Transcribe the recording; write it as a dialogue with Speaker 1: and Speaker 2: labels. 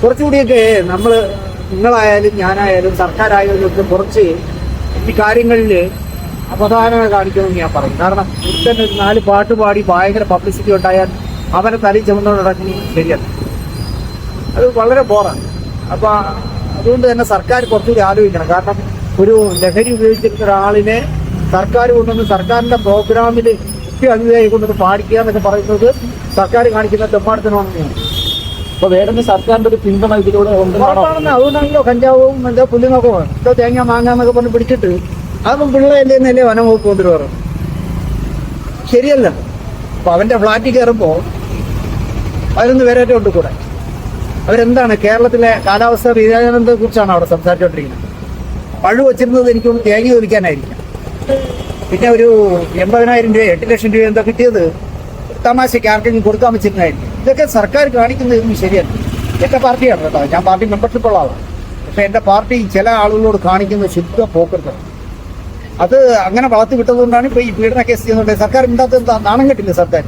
Speaker 1: കുറച്ചുകൂടിയൊക്കെ നിങ്ങളായാലും ഞാനായാലും സർക്കാരായാലും ഒക്കെ കുറച്ച് ഈ കാര്യങ്ങളിൽ അവധാനത കാണിക്കണമെന്ന് ഞാൻ പറയും. കാരണം ഒരുത്തന്നെ 4 പാട്ട് പാടി ഭയങ്കര പബ്ലിസിറ്റി ഉണ്ടായാൽ അവനെ തലയിൽ ചുമന്നുകൊണ്ട് നടക്കുന്നത് ശരിയല്ല. അത് വളരെ ബോറാണ്. അപ്പൊ അതുകൊണ്ട് തന്നെ സർക്കാർ കുറച്ചുകൂടി ആലോചിക്കണം. കാരണം ഒരു ലഹരി ഉപയോഗിച്ചിരുന്ന ഒരാളിനെ സർക്കാർ കൊണ്ടുവന്ന് സർക്കാരിന്റെ പ്രോഗ്രാമിൽ അതിഥിയായി കൊണ്ടൊന്ന് പാടിക്കുക എന്നൊക്കെ പറയുന്നത് സർക്കാർ കാണിക്കുന്ന തെമ്മാടത്തിനാണെന്ന്.
Speaker 2: അപ്പൊ വേറെ സർക്കാരിന്റെ ഒരു പിന്തുണ ഇതിലൂടെ
Speaker 1: അതുകൊണ്ടാണല്ലോ കഞ്ചാവും എന്തോ പുല്ലുന്നൊക്കെ എന്തോ തേങ്ങ മാങ്ങാന്നൊക്കെ പറഞ്ഞ് പിടിച്ചിട്ട് അതൊന്നും പിള്ളേരല്ലേ എന്നല്ലേ വനം വകുപ്പ് മന്ത്രി പറഞ്ഞു. ശരിയല്ല. അപ്പൊ അവന്റെ ഫ്ലാറ്റിൽ കയറുമ്പോ 11 പേരേറ്റം ഉണ്ട് കൂടെ. അവരെന്താണ് കേരളത്തിലെ കാലാവസ്ഥ വ്യതിയാനത്തെ കുറിച്ചാണ് അവിടെ സംസാരിച്ചുകൊണ്ടിരിക്കുന്നത്. പഴു വച്ചിരുന്നത് എനിക്ക് തേങ്ങ ഒലിക്കാനായിരിക്കാം. പിന്നെ ഒരു 80,000 രൂപ 8 ലക്ഷം രൂപ എന്താ കിട്ടിയത് തമാശയ്ക്ക് ആർക്കെങ്കിലും കൊടുക്കാൻ വെച്ചിരുന്നായിരിക്കും. ഇതൊക്കെ സർക്കാർ കാണിക്കുന്നതൊന്നും ശരിയല്ല. എന്റെ പാർട്ടിയാണ് കേട്ടോ, ഞാൻ പാർട്ടി മെമ്പർഷിപ്പ് ഉള്ള ആളാണ്. പക്ഷെ എന്റെ പാർട്ടി ചില ആളുകളോട് കാണിക്കുന്ന ശുദ്ധ പോക്കരുത്. അത് അങ്ങനെ വളർത്തി വിട്ടതുകൊണ്ടാണ് ഇപ്പൊ ഈ പീഡന കേസ് ചെയ്യുന്നുണ്ട്. സർക്കാർ ഉണ്ടാകുന്നത് നാണം കെട്ടില്ല സർക്കാർ.